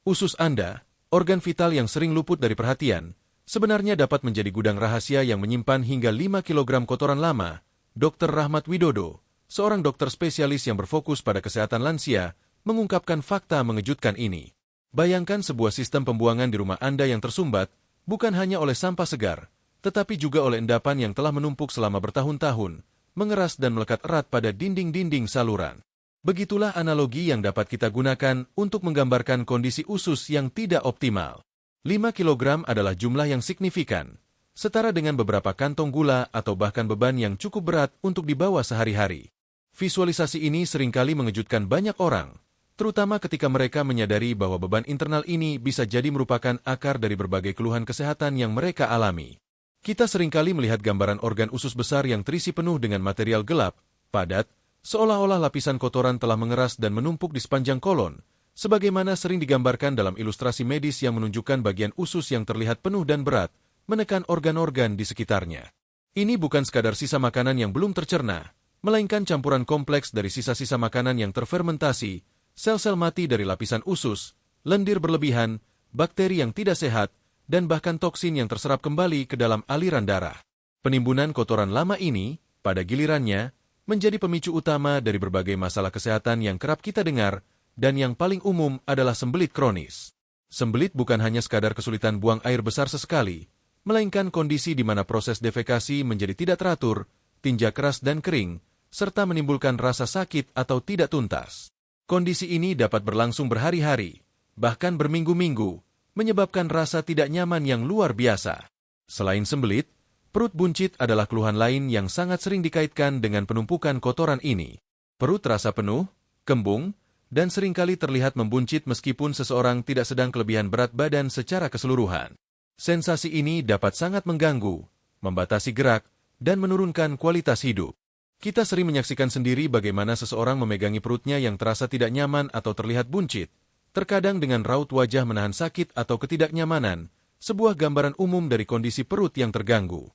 Usus Anda, organ vital yang sering luput dari perhatian, sebenarnya dapat menjadi gudang rahasia yang menyimpan hingga 5 kg kotoran lama. Dr. Rahmat Widodo, seorang dokter spesialis yang berfokus pada kesehatan lansia, mengungkapkan fakta mengejutkan ini. Bayangkan sebuah sistem pembuangan di rumah Anda yang tersumbat, bukan hanya oleh sampah segar, tetapi juga oleh endapan yang telah menumpuk selama bertahun-tahun, mengeras dan melekat erat pada dinding-dinding saluran. Begitulah analogi yang dapat kita gunakan untuk menggambarkan kondisi usus yang tidak optimal. 5 kg adalah jumlah yang signifikan, setara dengan beberapa kantong gula atau bahkan beban yang cukup berat untuk dibawa sehari-hari. Visualisasi ini seringkali mengejutkan banyak orang, terutama ketika mereka menyadari bahwa beban internal ini bisa jadi merupakan akar dari berbagai keluhan kesehatan yang mereka alami. Kita seringkali melihat gambaran organ usus besar yang terisi penuh dengan material gelap, padat, seolah-olah lapisan kotoran telah mengeras dan menumpuk di sepanjang kolon, sebagaimana sering digambarkan dalam ilustrasi medis yang menunjukkan bagian usus yang terlihat penuh dan berat, menekan organ-organ di sekitarnya. Ini bukan sekadar sisa makanan yang belum tercerna, melainkan campuran kompleks dari sisa-sisa makanan yang terfermentasi, sel-sel mati dari lapisan usus, lendir berlebihan, bakteri yang tidak sehat, dan bahkan toksin yang terserap kembali ke dalam aliran darah. Penimbunan kotoran lama ini, pada gilirannya, menjadi pemicu utama dari berbagai masalah kesehatan yang kerap kita dengar, dan yang paling umum adalah sembelit kronis. Sembelit bukan hanya sekadar kesulitan buang air besar sesekali, melainkan kondisi di mana proses defekasi menjadi tidak teratur, tinja keras dan kering, serta menimbulkan rasa sakit atau tidak tuntas. Kondisi ini dapat berlangsung berhari-hari, bahkan berminggu-minggu, menyebabkan rasa tidak nyaman yang luar biasa. Selain sembelit, perut buncit adalah keluhan lain yang sangat sering dikaitkan dengan penumpukan kotoran ini. Perut terasa penuh, kembung, dan seringkali terlihat membuncit meskipun seseorang tidak sedang kelebihan berat badan secara keseluruhan. Sensasi ini dapat sangat mengganggu, membatasi gerak, dan menurunkan kualitas hidup. Kita sering menyaksikan sendiri bagaimana seseorang memegangi perutnya yang terasa tidak nyaman atau terlihat buncit, terkadang dengan raut wajah menahan sakit atau ketidaknyamanan, sebuah gambaran umum dari kondisi perut yang terganggu.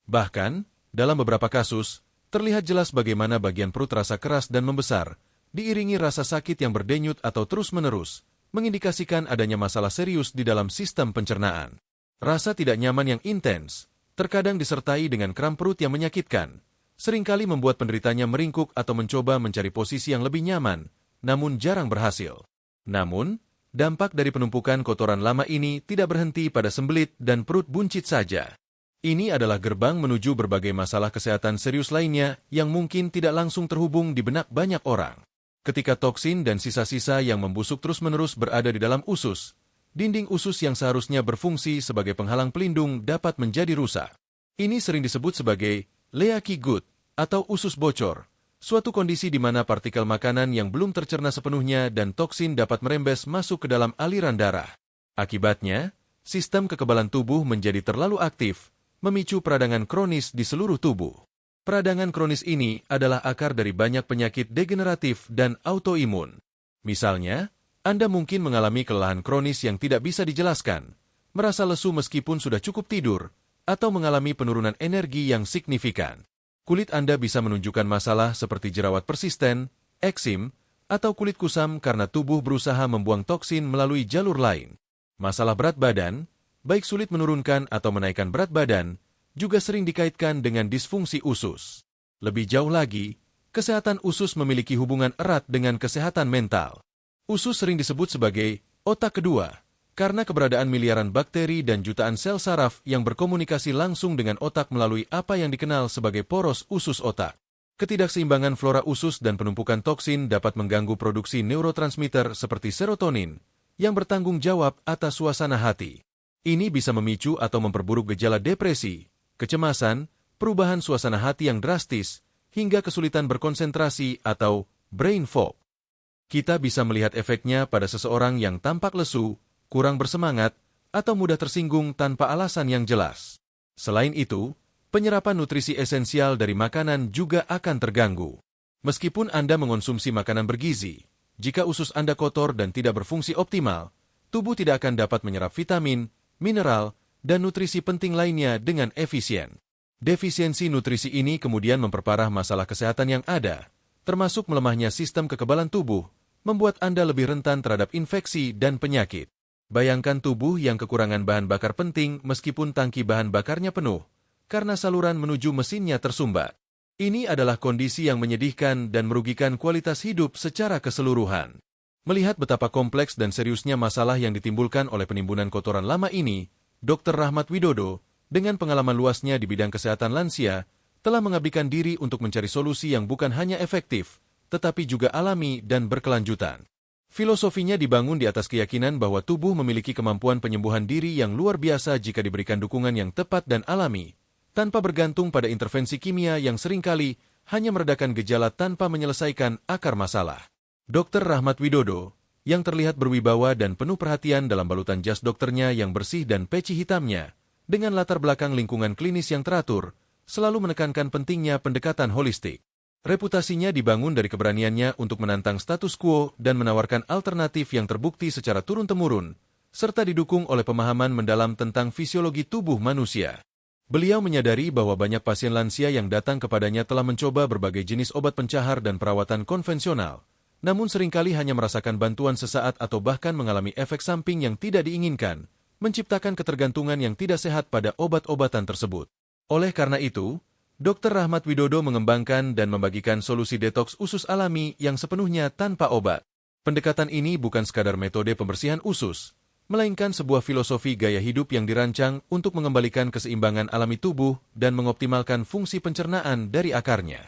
Bahkan, dalam beberapa kasus, terlihat jelas bagaimana bagian perut terasa keras dan membesar, diiringi rasa sakit yang berdenyut atau terus-menerus, mengindikasikan adanya masalah serius di dalam sistem pencernaan. Rasa tidak nyaman yang intens, terkadang disertai dengan kram perut yang menyakitkan, seringkali membuat penderitanya meringkuk atau mencoba mencari posisi yang lebih nyaman, namun jarang berhasil. Namun, dampak dari penumpukan kotoran lama ini tidak berhenti pada sembelit dan perut buncit saja. Ini adalah gerbang menuju berbagai masalah kesehatan serius lainnya yang mungkin tidak langsung terhubung di benak banyak orang. Ketika toksin dan sisa-sisa yang membusuk terus-menerus berada di dalam usus, dinding usus yang seharusnya berfungsi sebagai penghalang pelindung dapat menjadi rusak. Ini sering disebut sebagai leaky gut atau usus bocor, suatu kondisi di mana partikel makanan yang belum tercerna sepenuhnya dan toksin dapat merembes masuk ke dalam aliran darah. Akibatnya, sistem kekebalan tubuh menjadi terlalu aktif, memicu peradangan kronis di seluruh tubuh. Peradangan kronis ini adalah akar dari banyak penyakit degeneratif dan autoimun. Misalnya, Anda mungkin mengalami kelelahan kronis yang tidak bisa dijelaskan, merasa lesu meskipun sudah cukup tidur, atau mengalami penurunan energi yang signifikan. Kulit Anda bisa menunjukkan masalah seperti jerawat persisten, eksim, atau kulit kusam karena tubuh berusaha membuang toksin melalui jalur lain. Masalah berat badan, baik sulit menurunkan atau menaikkan berat badan, juga sering dikaitkan dengan disfungsi usus. Lebih jauh lagi, kesehatan usus memiliki hubungan erat dengan kesehatan mental. Usus sering disebut sebagai otak kedua, karena keberadaan miliaran bakteri dan jutaan sel saraf yang berkomunikasi langsung dengan otak melalui apa yang dikenal sebagai poros usus otak. Ketidakseimbangan flora usus dan penumpukan toksin dapat mengganggu produksi neurotransmitter seperti serotonin, yang bertanggung jawab atas suasana hati. Ini bisa memicu atau memperburuk gejala depresi, kecemasan, perubahan suasana hati yang drastis, hingga kesulitan berkonsentrasi atau brain fog. Kita bisa melihat efeknya pada seseorang yang tampak lesu, kurang bersemangat, atau mudah tersinggung tanpa alasan yang jelas. Selain itu, penyerapan nutrisi esensial dari makanan juga akan terganggu. Meskipun Anda mengonsumsi makanan bergizi, jika usus Anda kotor dan tidak berfungsi optimal, tubuh tidak akan dapat menyerap vitamin, mineral, dan nutrisi penting lainnya dengan efisien. Defisiensi nutrisi ini kemudian memperparah masalah kesehatan yang ada, termasuk melemahnya sistem kekebalan tubuh, membuat Anda lebih rentan terhadap infeksi dan penyakit. Bayangkan tubuh yang kekurangan bahan bakar penting meskipun tangki bahan bakarnya penuh, karena saluran menuju mesinnya tersumbat. Ini adalah kondisi yang menyedihkan dan merugikan kualitas hidup secara keseluruhan. Melihat betapa kompleks dan seriusnya masalah yang ditimbulkan oleh penimbunan kotoran lama ini, Dr. Rahmat Widodo, dengan pengalaman luasnya di bidang kesehatan lansia, telah mengabdikan diri untuk mencari solusi yang bukan hanya efektif, tetapi juga alami dan berkelanjutan. Filosofinya dibangun di atas keyakinan bahwa tubuh memiliki kemampuan penyembuhan diri yang luar biasa jika diberikan dukungan yang tepat dan alami, tanpa bergantung pada intervensi kimia yang seringkali hanya meredakan gejala tanpa menyelesaikan akar masalah. Dr. Rahmat Widodo, yang terlihat berwibawa dan penuh perhatian dalam balutan jas dokternya yang bersih dan peci hitamnya, dengan latar belakang lingkungan klinis yang teratur, selalu menekankan pentingnya pendekatan holistik. Reputasinya dibangun dari keberaniannya untuk menantang status quo dan menawarkan alternatif yang terbukti secara turun-temurun, serta didukung oleh pemahaman mendalam tentang fisiologi tubuh manusia. Beliau menyadari bahwa banyak pasien lansia yang datang kepadanya telah mencoba berbagai jenis obat pencahar dan perawatan konvensional, namun seringkali hanya merasakan bantuan sesaat atau bahkan mengalami efek samping yang tidak diinginkan, menciptakan ketergantungan yang tidak sehat pada obat-obatan tersebut. Oleh karena itu, Dr. Rahmat Widodo mengembangkan dan membagikan solusi detoks usus alami yang sepenuhnya tanpa obat. Pendekatan ini bukan sekadar metode pembersihan usus, melainkan sebuah filosofi gaya hidup yang dirancang untuk mengembalikan keseimbangan alami tubuh dan mengoptimalkan fungsi pencernaan dari akarnya.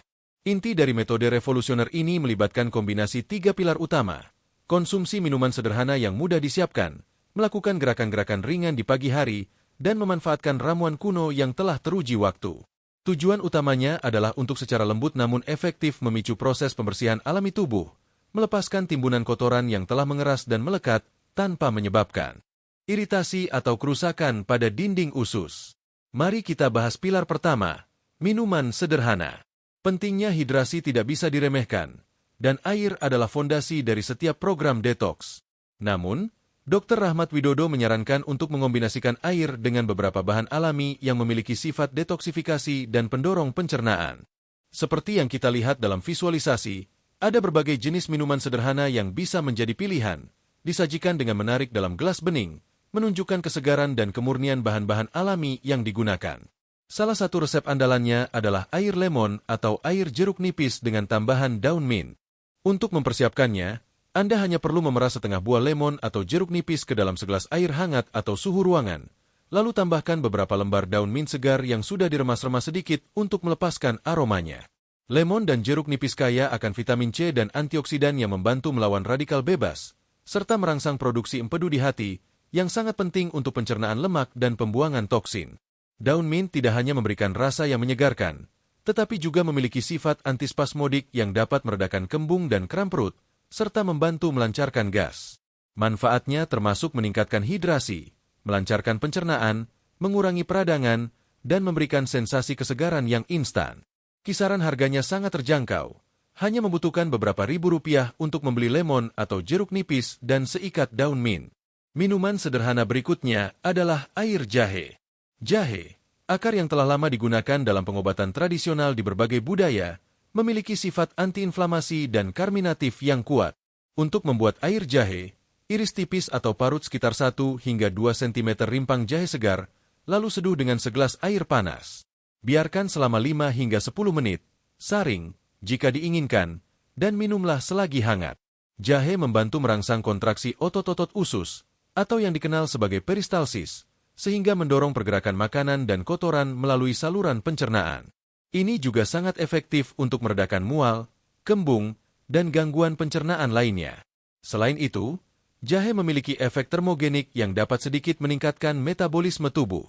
Inti dari metode revolusioner ini melibatkan kombinasi 3 pilar utama: konsumsi minuman sederhana yang mudah disiapkan, melakukan gerakan-gerakan ringan di pagi hari, dan memanfaatkan ramuan kuno yang telah teruji waktu. Tujuan utamanya adalah untuk secara lembut namun efektif memicu proses pembersihan alami tubuh, melepaskan timbunan kotoran yang telah mengeras dan melekat tanpa menyebabkan iritasi atau kerusakan pada dinding usus. Mari kita bahas pilar pertama, minuman sederhana. Pentingnya hidrasi tidak bisa diremehkan, dan air adalah fondasi dari setiap program detoks. Namun, Dr. Rahmat Widodo menyarankan untuk mengombinasikan air dengan beberapa bahan alami yang memiliki sifat detoksifikasi dan pendorong pencernaan. Seperti yang kita lihat dalam visualisasi, ada berbagai jenis minuman sederhana yang bisa menjadi pilihan, disajikan dengan menarik dalam gelas bening, menunjukkan kesegaran dan kemurnian bahan-bahan alami yang digunakan. Salah satu resep andalannya adalah air lemon atau air jeruk nipis dengan tambahan daun mint. Untuk mempersiapkannya, Anda hanya perlu memeras setengah buah lemon atau jeruk nipis ke dalam segelas air hangat atau suhu ruangan, lalu tambahkan beberapa lembar daun mint segar yang sudah diremas-remas sedikit untuk melepaskan aromanya. Lemon dan jeruk nipis kaya akan vitamin C dan antioksidan yang membantu melawan radikal bebas, serta merangsang produksi empedu di hati, yang sangat penting untuk pencernaan lemak dan pembuangan toksin. Daun mint tidak hanya memberikan rasa yang menyegarkan, tetapi juga memiliki sifat antispasmodik yang dapat meredakan kembung dan kram perut, serta membantu melancarkan gas. Manfaatnya termasuk meningkatkan hidrasi, melancarkan pencernaan, mengurangi peradangan, dan memberikan sensasi kesegaran yang instan. Kisaran harganya sangat terjangkau, hanya membutuhkan beberapa ribu rupiah untuk membeli lemon atau jeruk nipis dan seikat daun mint. Minuman sederhana berikutnya adalah air jahe. Jahe, akar yang telah lama digunakan dalam pengobatan tradisional di berbagai budaya, memiliki sifat antiinflamasi dan karminatif yang kuat. Untuk membuat air jahe, iris tipis atau parut sekitar 1 hingga 2 cm rimpang jahe segar, lalu seduh dengan segelas air panas. Biarkan selama 5 hingga 10 menit, saring, jika diinginkan, dan minumlah selagi hangat. Jahe membantu merangsang kontraksi otot-otot usus, atau yang dikenal sebagai peristalsis, sehingga mendorong pergerakan makanan dan kotoran melalui saluran pencernaan. Ini juga sangat efektif untuk meredakan mual, kembung, dan gangguan pencernaan lainnya. Selain itu, jahe memiliki efek termogenik yang dapat sedikit meningkatkan metabolisme tubuh.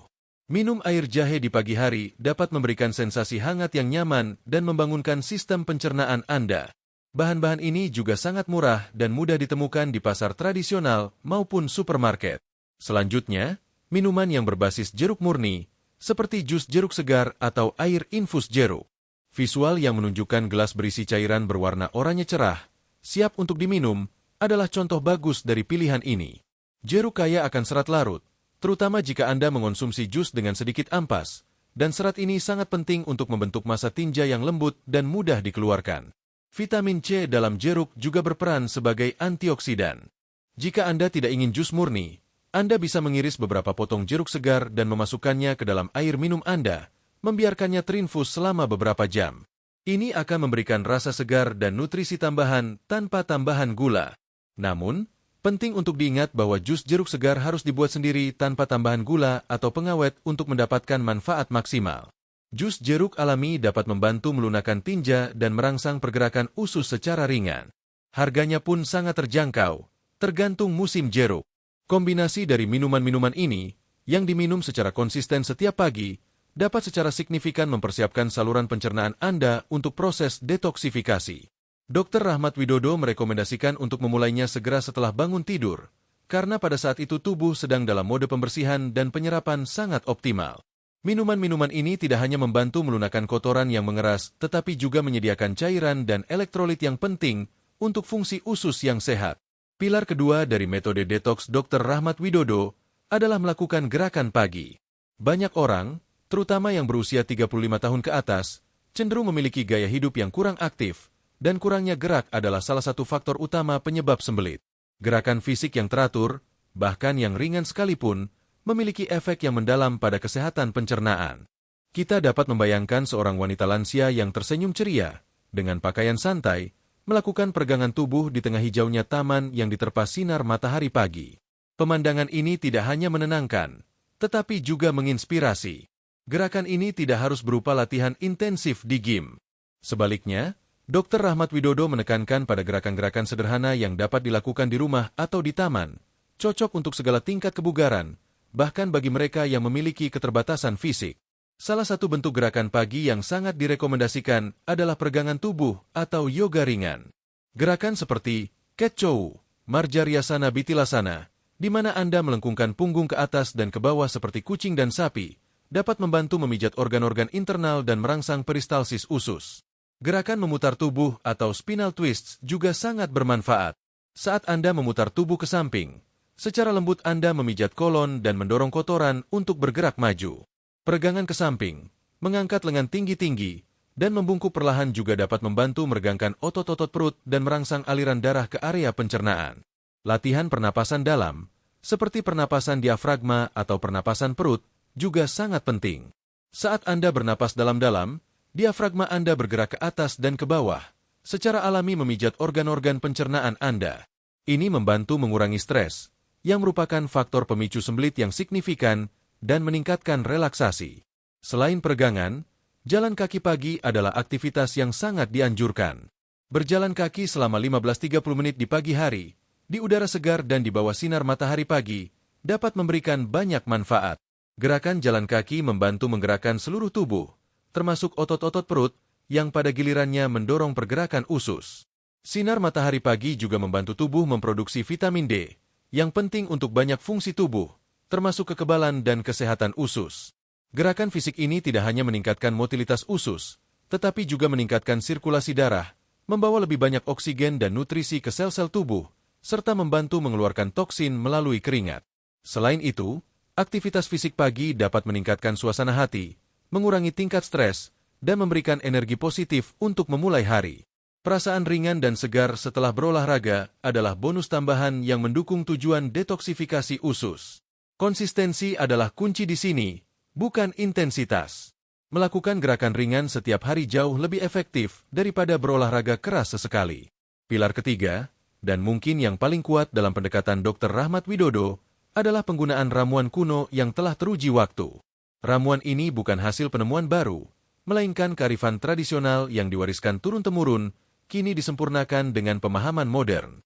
Minum air jahe di pagi hari dapat memberikan sensasi hangat yang nyaman dan membangunkan sistem pencernaan Anda. Bahan-bahan ini juga sangat murah dan mudah ditemukan di pasar tradisional maupun supermarket. Selanjutnya, minuman yang berbasis jeruk murni, seperti jus jeruk segar atau air infus jeruk. Visual yang menunjukkan gelas berisi cairan berwarna oranye cerah, siap untuk diminum, adalah contoh bagus dari pilihan ini. Jeruk kaya akan serat larut, terutama jika Anda mengonsumsi jus dengan sedikit ampas, dan serat ini sangat penting untuk membentuk massa tinja yang lembut dan mudah dikeluarkan. Vitamin C dalam jeruk juga berperan sebagai antioksidan. Jika Anda tidak ingin jus murni, Anda bisa mengiris beberapa potong jeruk segar dan memasukkannya ke dalam air minum Anda, membiarkannya terinfus selama beberapa jam. Ini akan memberikan rasa segar dan nutrisi tambahan tanpa tambahan gula. Namun, penting untuk diingat bahwa jus jeruk segar harus dibuat sendiri tanpa tambahan gula atau pengawet untuk mendapatkan manfaat maksimal. Jus jeruk alami dapat membantu melunakkan tinja dan merangsang pergerakan usus secara ringan. Harganya pun sangat terjangkau, tergantung musim jeruk. Kombinasi dari minuman-minuman ini, yang diminum secara konsisten setiap pagi, dapat secara signifikan mempersiapkan saluran pencernaan Anda untuk proses detoksifikasi. Dr. Rahmat Widodo merekomendasikan untuk memulainya segera setelah bangun tidur, karena pada saat itu tubuh sedang dalam mode pembersihan dan penyerapan sangat optimal. Minuman-minuman ini tidak hanya membantu melunakkan kotoran yang mengeras, tetapi juga menyediakan cairan dan elektrolit yang penting untuk fungsi usus yang sehat. Pilar kedua dari metode detox Dr. Rahmat Widodo adalah melakukan gerakan pagi. Banyak orang, terutama yang berusia 35 tahun ke atas, cenderung memiliki gaya hidup yang kurang aktif, dan kurangnya gerak adalah salah satu faktor utama penyebab sembelit. Gerakan fisik yang teratur, bahkan yang ringan sekalipun, memiliki efek yang mendalam pada kesehatan pencernaan. Kita dapat membayangkan seorang wanita lansia yang tersenyum ceria, dengan pakaian santai, melakukan peregangan tubuh di tengah hijaunya taman yang diterpa sinar matahari pagi. Pemandangan ini tidak hanya menenangkan, tetapi juga menginspirasi. Gerakan ini tidak harus berupa latihan intensif di gym. Sebaliknya, Dr. Rahmat Widodo menekankan pada gerakan-gerakan sederhana yang dapat dilakukan di rumah atau di taman, cocok untuk segala tingkat kebugaran, bahkan bagi mereka yang memiliki keterbatasan fisik. Salah satu bentuk gerakan pagi yang sangat direkomendasikan adalah peregangan tubuh atau yoga ringan. Gerakan seperti Cat Cow, Marjaryasana Bitilasana, di mana Anda melengkungkan punggung ke atas dan ke bawah seperti kucing dan sapi, dapat membantu memijat organ-organ internal dan merangsang peristalsis usus. Gerakan memutar tubuh atau spinal twists juga sangat bermanfaat. Saat Anda memutar tubuh ke samping, secara lembut Anda memijat kolon dan mendorong kotoran untuk bergerak maju. Peregangan ke samping, mengangkat lengan tinggi-tinggi, dan membungkuk perlahan juga dapat membantu meregangkan otot-otot perut dan merangsang aliran darah ke area pencernaan. Latihan pernapasan dalam, seperti pernapasan diafragma atau pernapasan perut, juga sangat penting. Saat Anda bernapas dalam-dalam, diafragma Anda bergerak ke atas dan ke bawah, secara alami memijat organ-organ pencernaan Anda. Ini membantu mengurangi stres, yang merupakan faktor pemicu sembelit yang signifikan dan meningkatkan relaksasi. Selain peregangan, jalan kaki pagi adalah aktivitas yang sangat dianjurkan. Berjalan kaki selama 15-30 menit di pagi hari, di udara segar dan di bawah sinar matahari pagi, dapat memberikan banyak manfaat. Gerakan jalan kaki membantu menggerakkan seluruh tubuh, termasuk otot-otot perut, yang pada gilirannya mendorong pergerakan usus. Sinar matahari pagi juga membantu tubuh memproduksi vitamin D, yang penting untuk banyak fungsi tubuh, termasuk kekebalan dan kesehatan usus. Gerakan fisik ini tidak hanya meningkatkan motilitas usus, tetapi juga meningkatkan sirkulasi darah, membawa lebih banyak oksigen dan nutrisi ke sel-sel tubuh, serta membantu mengeluarkan toksin melalui keringat. Selain itu, aktivitas fisik pagi dapat meningkatkan suasana hati, mengurangi tingkat stres, dan memberikan energi positif untuk memulai hari. Perasaan ringan dan segar setelah berolahraga adalah bonus tambahan yang mendukung tujuan detoksifikasi usus. Konsistensi adalah kunci di sini, bukan intensitas. Melakukan gerakan ringan setiap hari jauh lebih efektif daripada berolahraga keras sesekali. Pilar ketiga, dan mungkin yang paling kuat dalam pendekatan Dr. Rahmat Widodo, adalah penggunaan ramuan kuno yang telah teruji waktu. Ramuan ini bukan hasil penemuan baru, melainkan kearifan tradisional yang diwariskan turun-temurun, kini disempurnakan dengan pemahaman modern.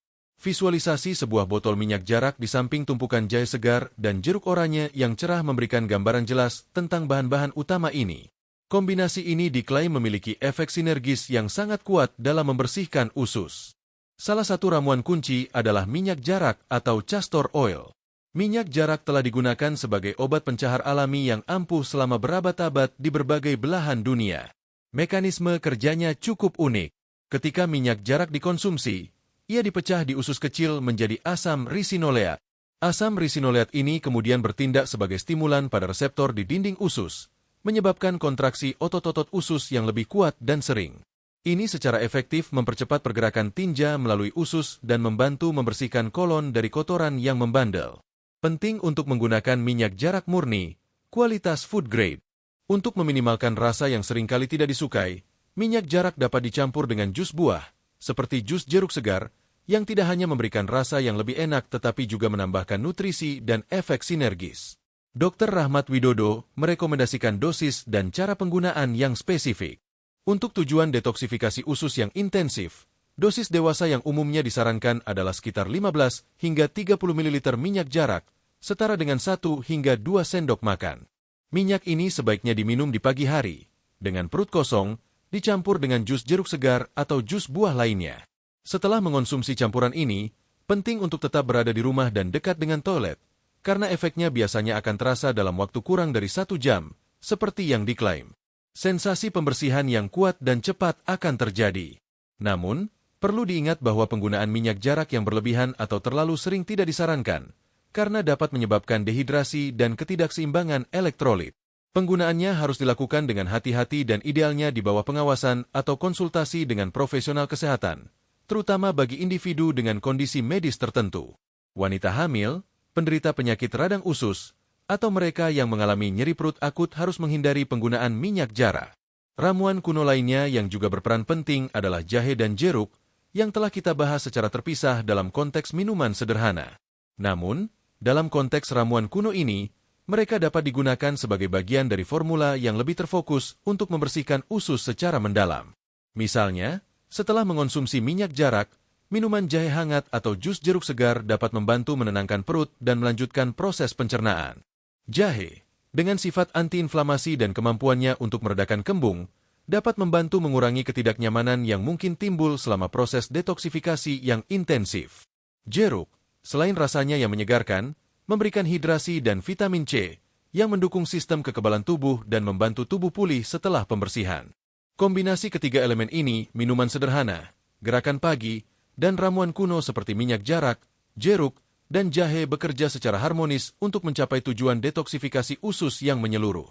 Visualisasi sebuah botol minyak jarak di samping tumpukan jahe segar dan jeruk oranye yang cerah memberikan gambaran jelas tentang bahan-bahan utama ini. Kombinasi ini diklaim memiliki efek sinergis yang sangat kuat dalam membersihkan usus. Salah satu ramuan kunci adalah minyak jarak atau castor oil. Minyak jarak telah digunakan sebagai obat pencahar alami yang ampuh selama berabad-abad di berbagai belahan dunia. Mekanisme kerjanya cukup unik. Ketika minyak jarak dikonsumsi, ia dipecah di usus kecil menjadi asam risinoleat. Asam risinoleat ini kemudian bertindak sebagai stimulan pada reseptor di dinding usus, menyebabkan kontraksi otot-otot usus yang lebih kuat dan sering. Ini secara efektif mempercepat pergerakan tinja melalui usus dan membantu membersihkan kolon dari kotoran yang membandel. Penting untuk menggunakan minyak jarak murni, kualitas food grade. Untuk meminimalkan rasa yang seringkali tidak disukai, minyak jarak dapat dicampur dengan jus buah, seperti jus jeruk segar, yang tidak hanya memberikan rasa yang lebih enak tetapi juga menambahkan nutrisi dan efek sinergis. Dr. Rahmat Widodo merekomendasikan dosis dan cara penggunaan yang spesifik. Untuk tujuan detoksifikasi usus yang intensif, dosis dewasa yang umumnya disarankan adalah sekitar 15 hingga 30 ml minyak jarak, setara dengan 1 hingga 2 sendok makan. Minyak ini sebaiknya diminum di pagi hari, dengan perut kosong, dicampur dengan jus jeruk segar atau jus buah lainnya. Setelah mengonsumsi campuran ini, penting untuk tetap berada di rumah dan dekat dengan toilet, karena efeknya biasanya akan terasa dalam waktu kurang dari 1 jam, seperti yang diklaim. Sensasi pembersihan yang kuat dan cepat akan terjadi. Namun, perlu diingat bahwa penggunaan minyak jarak yang berlebihan atau terlalu sering tidak disarankan, karena dapat menyebabkan dehidrasi dan ketidakseimbangan elektrolit. Penggunaannya harus dilakukan dengan hati-hati dan idealnya di bawah pengawasan atau konsultasi dengan profesional kesehatan, terutama bagi individu dengan kondisi medis tertentu. Wanita hamil, penderita penyakit radang usus, atau mereka yang mengalami nyeri perut akut harus menghindari penggunaan minyak jarak. Ramuan kuno lainnya yang juga berperan penting adalah jahe dan jeruk, yang telah kita bahas secara terpisah dalam konteks minuman sederhana. Namun, dalam konteks ramuan kuno ini, mereka dapat digunakan sebagai bagian dari formula yang lebih terfokus untuk membersihkan usus secara mendalam. Misalnya, setelah mengonsumsi minyak jarak, minuman jahe hangat atau jus jeruk segar dapat membantu menenangkan perut dan melanjutkan proses pencernaan. Jahe, dengan sifat antiinflamasi dan kemampuannya untuk meredakan kembung, dapat membantu mengurangi ketidaknyamanan yang mungkin timbul selama proses detoksifikasi yang intensif. Jeruk, selain rasanya yang menyegarkan, memberikan hidrasi dan vitamin C, yang mendukung sistem kekebalan tubuh dan membantu tubuh pulih setelah pembersihan. Kombinasi ketiga elemen ini, minuman sederhana, gerakan pagi, dan ramuan kuno seperti minyak jarak, jeruk, dan jahe bekerja secara harmonis untuk mencapai tujuan detoksifikasi usus yang menyeluruh.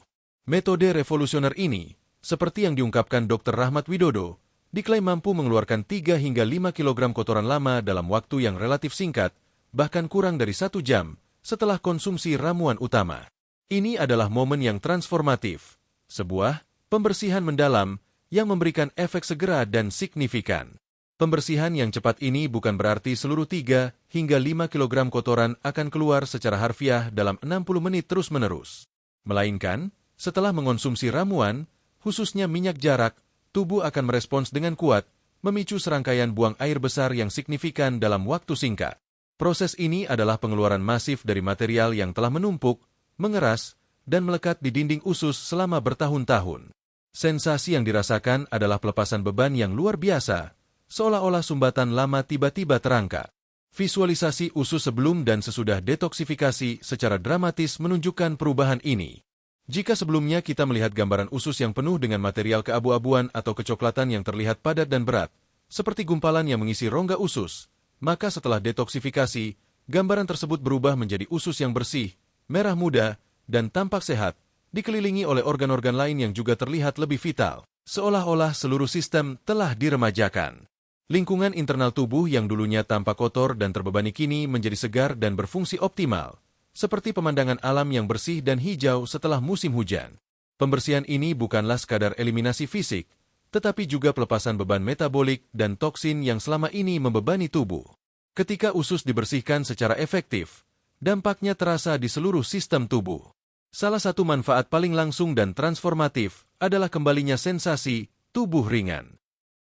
Metode revolusioner ini, seperti yang diungkapkan Dr. Rahmat Widodo, diklaim mampu mengeluarkan 3 hingga 5 kg kotoran lama dalam waktu yang relatif singkat, bahkan kurang dari 1 jam, setelah konsumsi ramuan utama. Ini adalah momen yang transformatif, sebuah pembersihan mendalam yang memberikan efek segera dan signifikan. Pembersihan yang cepat ini bukan berarti seluruh 3 hingga 5 kg kotoran akan keluar secara harfiah dalam 60 menit terus-menerus. Melainkan, setelah mengonsumsi ramuan, khususnya minyak jarak, tubuh akan merespons dengan kuat, memicu serangkaian buang air besar yang signifikan dalam waktu singkat. Proses ini adalah pengeluaran masif dari material yang telah menumpuk, mengeras, dan melekat di dinding usus selama bertahun-tahun. Sensasi yang dirasakan adalah pelepasan beban yang luar biasa, seolah-olah sumbatan lama tiba-tiba terangkat. Visualisasi usus sebelum dan sesudah detoksifikasi secara dramatis menunjukkan perubahan ini. Jika sebelumnya kita melihat gambaran usus yang penuh dengan material keabu-abuan atau kecoklatan yang terlihat padat dan berat, seperti gumpalan yang mengisi rongga usus, maka setelah detoksifikasi, gambaran tersebut berubah menjadi usus yang bersih, merah muda, dan tampak sehat, dikelilingi oleh organ-organ lain yang juga terlihat lebih vital, seolah-olah seluruh sistem telah diremajakan. Lingkungan internal tubuh yang dulunya tampak kotor dan terbebani kini menjadi segar dan berfungsi optimal, seperti pemandangan alam yang bersih dan hijau setelah musim hujan. Pembersihan ini bukanlah sekadar eliminasi fisik, tetapi juga pelepasan beban metabolik dan toksin yang selama ini membebani tubuh. Ketika usus dibersihkan secara efektif, dampaknya terasa di seluruh sistem tubuh. Salah satu manfaat paling langsung dan transformatif adalah kembalinya sensasi tubuh ringan.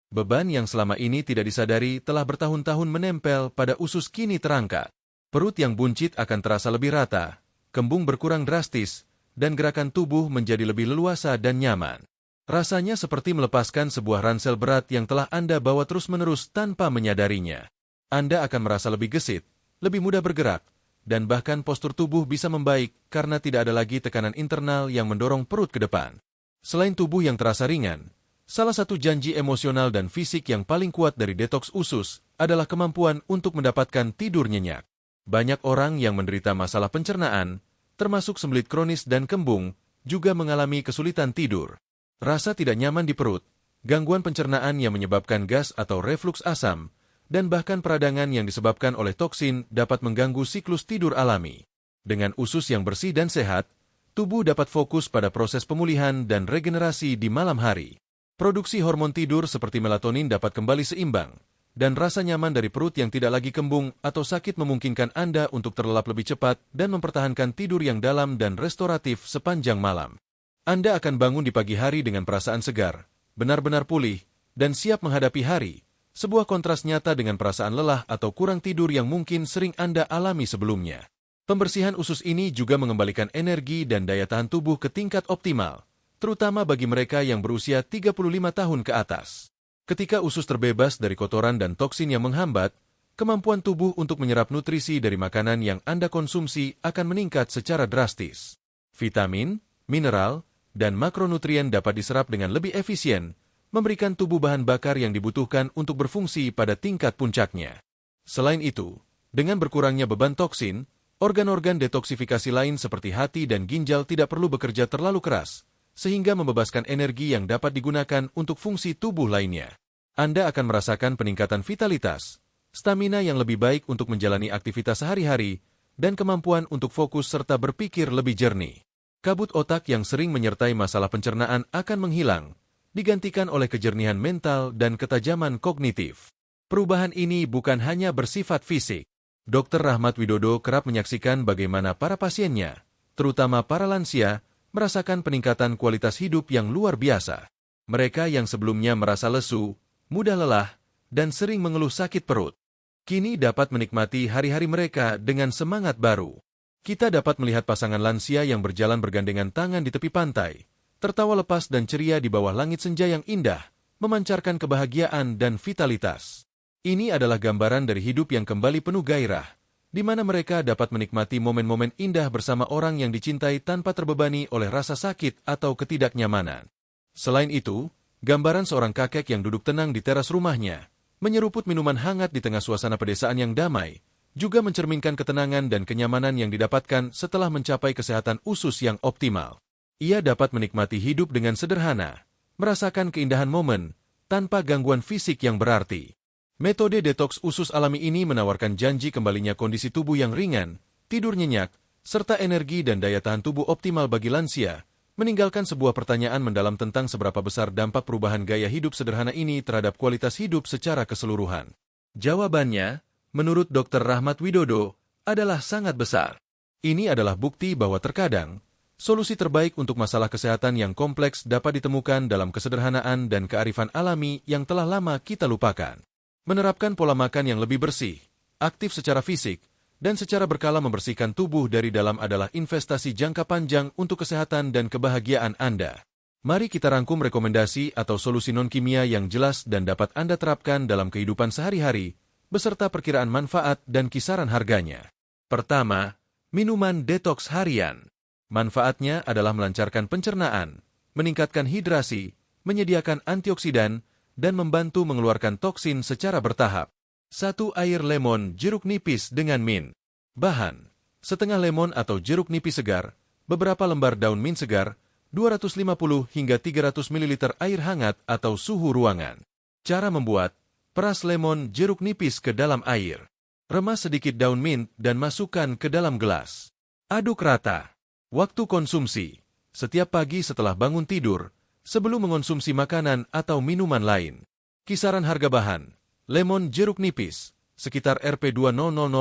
Beban yang selama ini tidak disadari telah bertahun-tahun menempel pada usus kini terangkat. Perut yang buncit akan terasa lebih rata, kembung berkurang drastis, dan gerakan tubuh menjadi lebih leluasa dan nyaman. Rasanya seperti melepaskan sebuah ransel berat yang telah Anda bawa terus-menerus tanpa menyadarinya. Anda akan merasa lebih gesit, lebih mudah bergerak, dan bahkan postur tubuh bisa membaik karena tidak ada lagi tekanan internal yang mendorong perut ke depan. Selain tubuh yang terasa ringan, salah satu janji emosional dan fisik yang paling kuat dari detoks usus adalah kemampuan untuk mendapatkan tidur nyenyak. Banyak orang yang menderita masalah pencernaan, termasuk sembelit kronis dan kembung, juga mengalami kesulitan tidur. Rasa tidak nyaman di perut, gangguan pencernaan yang menyebabkan gas atau refluks asam, dan bahkan peradangan yang disebabkan oleh toksin dapat mengganggu siklus tidur alami. Dengan usus yang bersih dan sehat, tubuh dapat fokus pada proses pemulihan dan regenerasi di malam hari. Produksi hormon tidur seperti melatonin dapat kembali seimbang, dan rasa nyaman dari perut yang tidak lagi kembung atau sakit memungkinkan Anda untuk terlelap lebih cepat dan mempertahankan tidur yang dalam dan restoratif sepanjang malam. Anda akan bangun di pagi hari dengan perasaan segar, benar-benar pulih, dan siap menghadapi hari, sebuah kontras nyata dengan perasaan lelah atau kurang tidur yang mungkin sering Anda alami sebelumnya. Pembersihan usus ini juga mengembalikan energi dan daya tahan tubuh ke tingkat optimal, terutama bagi mereka yang berusia 35 tahun ke atas. Ketika usus terbebas dari kotoran dan toksin yang menghambat, kemampuan tubuh untuk menyerap nutrisi dari makanan yang Anda konsumsi akan meningkat secara drastis. Vitamin, mineral, dan makronutrien dapat diserap dengan lebih efisien, memberikan tubuh bahan bakar yang dibutuhkan untuk berfungsi pada tingkat puncaknya. Selain itu, dengan berkurangnya beban toksin, organ-organ detoksifikasi lain seperti hati dan ginjal tidak perlu bekerja terlalu keras, sehingga membebaskan energi yang dapat digunakan untuk fungsi tubuh lainnya. Anda akan merasakan peningkatan vitalitas, stamina yang lebih baik untuk menjalani aktivitas sehari-hari, dan kemampuan untuk fokus serta berpikir lebih jernih. Kabut otak yang sering menyertai masalah pencernaan akan menghilang, digantikan oleh kejernihan mental dan ketajaman kognitif. Perubahan ini bukan hanya bersifat fisik. Dr. Rahmat Widodo kerap menyaksikan bagaimana para pasiennya, terutama para lansia, merasakan peningkatan kualitas hidup yang luar biasa. Mereka yang sebelumnya merasa lesu, mudah lelah, dan sering mengeluh sakit perut, kini dapat menikmati hari-hari mereka dengan semangat baru. Kita dapat melihat pasangan lansia yang berjalan bergandengan tangan di tepi pantai, tertawa lepas dan ceria di bawah langit senja yang indah, memancarkan kebahagiaan dan vitalitas. Ini adalah gambaran dari hidup yang kembali penuh gairah, di mana mereka dapat menikmati momen-momen indah bersama orang yang dicintai tanpa terbebani oleh rasa sakit atau ketidaknyamanan. Selain itu, gambaran seorang kakek yang duduk tenang di teras rumahnya, menyeruput minuman hangat di tengah suasana pedesaan yang damai, juga mencerminkan ketenangan dan kenyamanan yang didapatkan setelah mencapai kesehatan usus yang optimal. Ia dapat menikmati hidup dengan sederhana, merasakan keindahan momen, tanpa gangguan fisik yang berarti. Metode detoks usus alami ini menawarkan janji kembalinya kondisi tubuh yang ringan, tidur nyenyak, serta energi dan daya tahan tubuh optimal bagi lansia, meninggalkan sebuah pertanyaan mendalam tentang seberapa besar dampak perubahan gaya hidup sederhana ini terhadap kualitas hidup secara keseluruhan. Jawabannya, menurut Dr. Rahmat Widodo, adalah sangat besar. Ini adalah bukti bahwa terkadang, solusi terbaik untuk masalah kesehatan yang kompleks dapat ditemukan dalam kesederhanaan dan kearifan alami yang telah lama kita lupakan. Menerapkan pola makan yang lebih bersih, aktif secara fisik, dan secara berkala membersihkan tubuh dari dalam adalah investasi jangka panjang untuk kesehatan dan kebahagiaan Anda. Mari kita rangkum rekomendasi atau solusi non-kimia yang jelas dan dapat Anda terapkan dalam kehidupan sehari-hari, beserta perkiraan manfaat dan kisaran harganya. Pertama, minuman detoks harian. Manfaatnya adalah melancarkan pencernaan, meningkatkan hidrasi, menyediakan antioksidan, dan membantu mengeluarkan toksin secara bertahap. 1 air lemon jeruk nipis dengan mint. Bahan: setengah lemon atau jeruk nipis segar, beberapa lembar daun mint segar, 250 hingga 300 ml air hangat atau suhu ruangan. Cara membuat: peras lemon jeruk nipis ke dalam air. Remas sedikit daun mint dan masukkan ke dalam gelas. Aduk rata. Waktu konsumsi: setiap pagi setelah bangun tidur, sebelum mengonsumsi makanan atau minuman lain. Kisaran harga bahan: lemon jeruk nipis, sekitar Rp2.000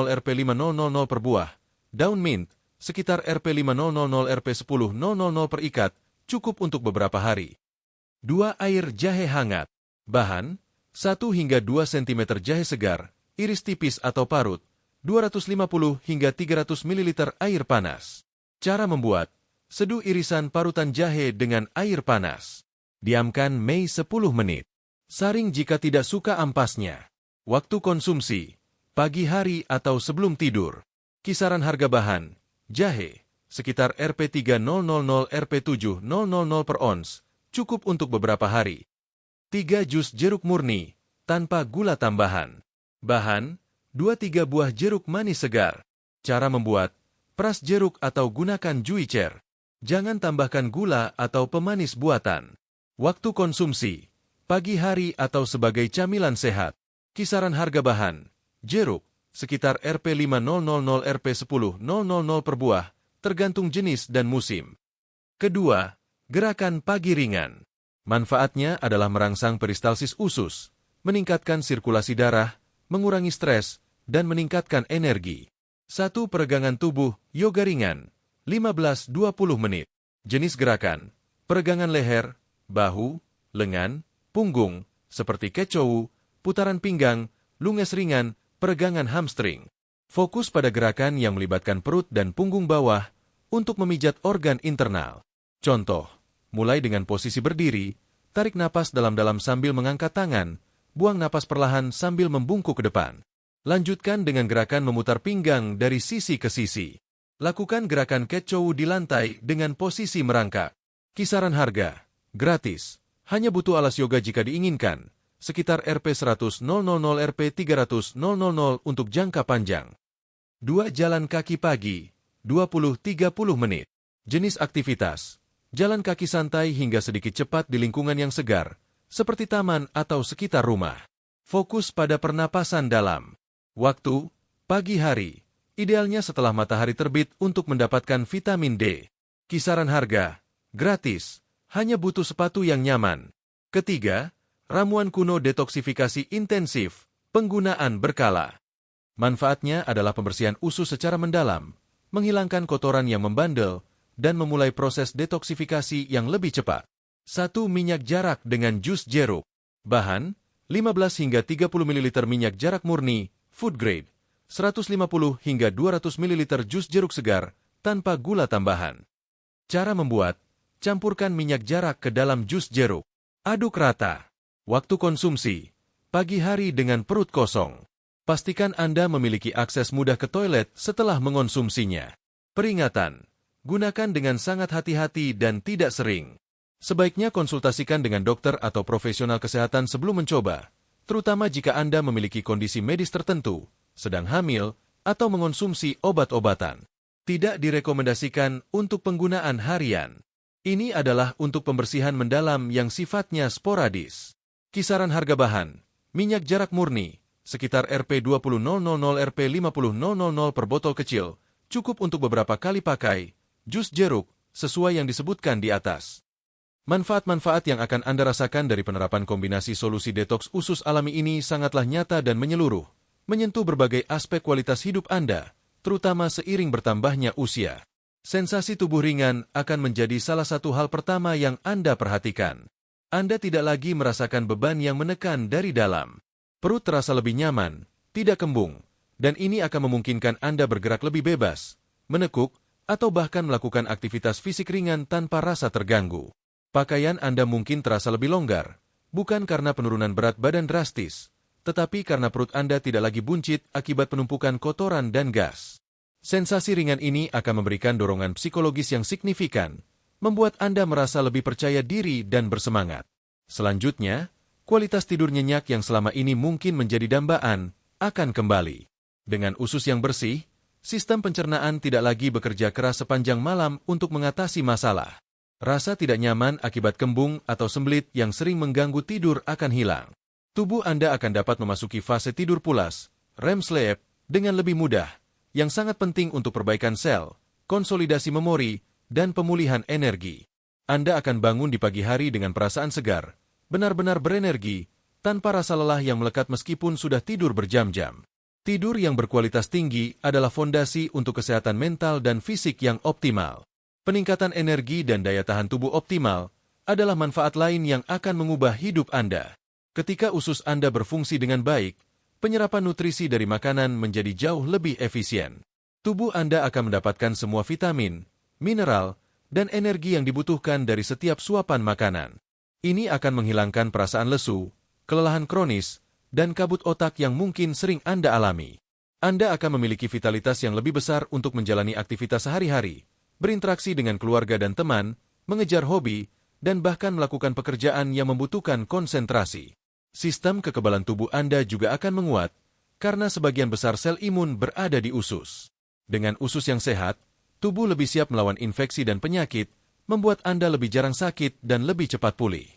Rp5.000 per buah. Daun mint, sekitar Rp5.000 Rp10.000 per ikat, cukup untuk beberapa hari. 2 air jahe hangat. Bahan: 1 hingga 2 cm jahe segar, iris tipis atau parut, 250 hingga 300 ml air panas. Cara membuat: seduh irisan parutan jahe dengan air panas. Diamkan Mei 10 menit. Saring jika tidak suka ampasnya. Waktu konsumsi: pagi hari atau sebelum tidur. Kisaran harga bahan: jahe, sekitar Rp3.000 Rp7.000 per ons, cukup untuk beberapa hari. 3 jus jeruk murni, tanpa gula tambahan. Bahan: 2-3 buah jeruk manis segar. Cara membuat: peras jeruk atau gunakan juicer. Jangan tambahkan gula atau pemanis buatan. Waktu konsumsi: pagi hari atau sebagai camilan sehat. Kisaran harga bahan: jeruk, sekitar Rp5.000 Rp10.000 per buah, tergantung jenis dan musim. Kedua, gerakan pagi ringan. Manfaatnya adalah merangsang peristalsis usus, meningkatkan sirkulasi darah, mengurangi stres, dan meningkatkan energi. 1. Peregangan tubuh, yoga ringan, 15-20 menit. Jenis gerakan, peregangan leher, bahu, lengan, punggung, seperti kecou, putaran pinggang, lunges ringan, peregangan hamstring. Fokus pada gerakan yang melibatkan perut dan punggung bawah untuk memijat organ internal. Contoh, mulai dengan posisi berdiri, tarik napas dalam-dalam sambil mengangkat tangan, buang napas perlahan sambil membungkuk ke depan. Lanjutkan dengan gerakan memutar pinggang dari sisi ke sisi. Lakukan gerakan kecou di lantai dengan posisi merangkak. Kisaran harga, gratis. Hanya butuh alas yoga jika diinginkan, sekitar Rp100.000 Rp300.000 untuk jangka panjang. 2. Jalan kaki pagi, 20-30 menit. Jenis aktivitas, jalan kaki santai hingga sedikit cepat di lingkungan yang segar, seperti taman atau sekitar rumah. Fokus pada pernapasan dalam. Waktu, pagi hari, idealnya setelah matahari terbit untuk mendapatkan vitamin D. Kisaran harga, gratis. Hanya butuh sepatu yang nyaman. Ketiga, ramuan kuno detoksifikasi intensif, penggunaan berkala. Manfaatnya adalah pembersihan usus secara mendalam, menghilangkan kotoran yang membandel, dan memulai proses detoksifikasi yang lebih cepat. 1. Minyak jarak dengan jus jeruk. Bahan, 15 hingga 30 ml minyak jarak murni, food grade, 150 hingga 200 ml jus jeruk segar, tanpa gula tambahan. Cara membuat, campurkan minyak jarak ke dalam jus jeruk. Aduk rata. Waktu konsumsi, pagi hari dengan perut kosong. Pastikan Anda memiliki akses mudah ke toilet setelah mengonsumsinya. Peringatan, gunakan dengan sangat hati-hati dan tidak sering. Sebaiknya konsultasikan dengan dokter atau profesional kesehatan sebelum mencoba, terutama jika Anda memiliki kondisi medis tertentu, sedang hamil, atau mengonsumsi obat-obatan. Tidak direkomendasikan untuk penggunaan harian. Ini adalah untuk pembersihan mendalam yang sifatnya sporadis. Kisaran harga bahan, minyak jarak murni, sekitar Rp20.000 Rp50.000 per botol kecil, cukup untuk beberapa kali pakai, jus jeruk, sesuai yang disebutkan di atas. Manfaat-manfaat yang akan Anda rasakan dari penerapan kombinasi solusi detoks usus alami ini sangatlah nyata dan menyeluruh, menyentuh berbagai aspek kualitas hidup Anda, terutama seiring bertambahnya usia. Sensasi tubuh ringan akan menjadi salah satu hal pertama yang Anda perhatikan. Anda tidak lagi merasakan beban yang menekan dari dalam. Perut terasa lebih nyaman, tidak kembung, dan ini akan memungkinkan Anda bergerak lebih bebas, menekuk, atau bahkan melakukan aktivitas fisik ringan tanpa rasa terganggu. Pakaian Anda mungkin terasa lebih longgar, bukan karena penurunan berat badan drastis, tetapi karena perut Anda tidak lagi buncit akibat penumpukan kotoran dan gas. Sensasi ringan ini akan memberikan dorongan psikologis yang signifikan, membuat Anda merasa lebih percaya diri dan bersemangat. Selanjutnya, kualitas tidur nyenyak yang selama ini mungkin menjadi dambaan, akan kembali. Dengan usus yang bersih, sistem pencernaan tidak lagi bekerja keras sepanjang malam untuk mengatasi masalah. Rasa tidak nyaman akibat kembung atau sembelit yang sering mengganggu tidur akan hilang. Tubuh Anda akan dapat memasuki fase tidur pulas, REM sleep, dengan lebih mudah, yang sangat penting untuk perbaikan sel, konsolidasi memori, dan pemulihan energi. Anda akan bangun di pagi hari dengan perasaan segar, benar-benar berenergi, tanpa rasa lelah yang melekat meskipun sudah tidur berjam-jam. Tidur yang berkualitas tinggi adalah fondasi untuk kesehatan mental dan fisik yang optimal. Peningkatan energi dan daya tahan tubuh optimal adalah manfaat lain yang akan mengubah hidup Anda. Ketika usus Anda berfungsi dengan baik, penyerapan nutrisi dari makanan menjadi jauh lebih efisien. Tubuh Anda akan mendapatkan semua vitamin, mineral, dan energi yang dibutuhkan dari setiap suapan makanan. Ini akan menghilangkan perasaan lesu, kelelahan kronis, dan kabut otak yang mungkin sering Anda alami. Anda akan memiliki vitalitas yang lebih besar untuk menjalani aktivitas sehari-hari, berinteraksi dengan keluarga dan teman, mengejar hobi, dan bahkan melakukan pekerjaan yang membutuhkan konsentrasi. Sistem kekebalan tubuh Anda juga akan menguat, karena sebagian besar sel imun berada di usus. Dengan usus yang sehat, tubuh lebih siap melawan infeksi dan penyakit, membuat Anda lebih jarang sakit dan lebih cepat pulih.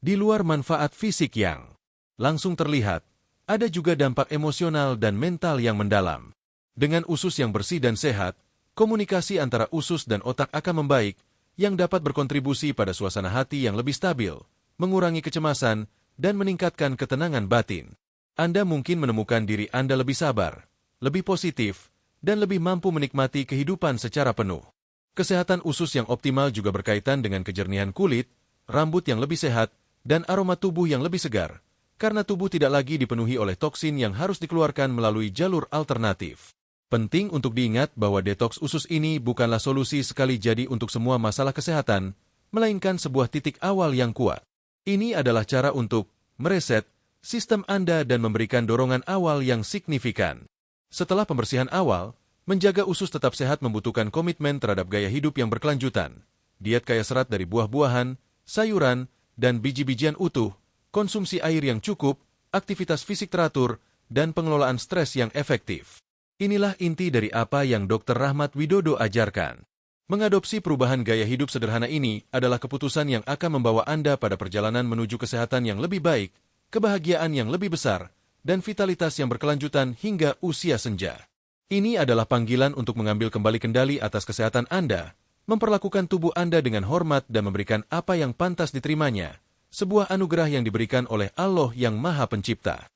Di luar manfaat fisik yang langsung terlihat, ada juga dampak emosional dan mental yang mendalam. Dengan usus yang bersih dan sehat, komunikasi antara usus dan otak akan membaik, yang dapat berkontribusi pada suasana hati yang lebih stabil, mengurangi kecemasan, dan meningkatkan ketenangan batin. Anda mungkin menemukan diri Anda lebih sabar, lebih positif, dan lebih mampu menikmati kehidupan secara penuh. Kesehatan usus yang optimal juga berkaitan dengan kejernihan kulit, rambut yang lebih sehat, dan aroma tubuh yang lebih segar, karena tubuh tidak lagi dipenuhi oleh toksin yang harus dikeluarkan melalui jalur alternatif. Penting untuk diingat bahwa detoks usus ini bukanlah solusi sekali jadi untuk semua masalah kesehatan, melainkan sebuah titik awal yang kuat. Ini adalah cara untuk mereset sistem Anda dan memberikan dorongan awal yang signifikan. Setelah pembersihan awal, menjaga usus tetap sehat membutuhkan komitmen terhadap gaya hidup yang berkelanjutan, diet kaya serat dari buah-buahan, sayuran, dan biji-bijian utuh, konsumsi air yang cukup, aktivitas fisik teratur, dan pengelolaan stres yang efektif. Inilah inti dari apa yang Dr. Rahmat Widodo ajarkan. Mengadopsi perubahan gaya hidup sederhana ini adalah keputusan yang akan membawa Anda pada perjalanan menuju kesehatan yang lebih baik, kebahagiaan yang lebih besar, dan vitalitas yang berkelanjutan hingga usia senja. Ini adalah panggilan untuk mengambil kembali kendali atas kesehatan Anda, memperlakukan tubuh Anda dengan hormat dan memberikan apa yang pantas diterimanya, sebuah anugerah yang diberikan oleh Allah yang Maha Pencipta.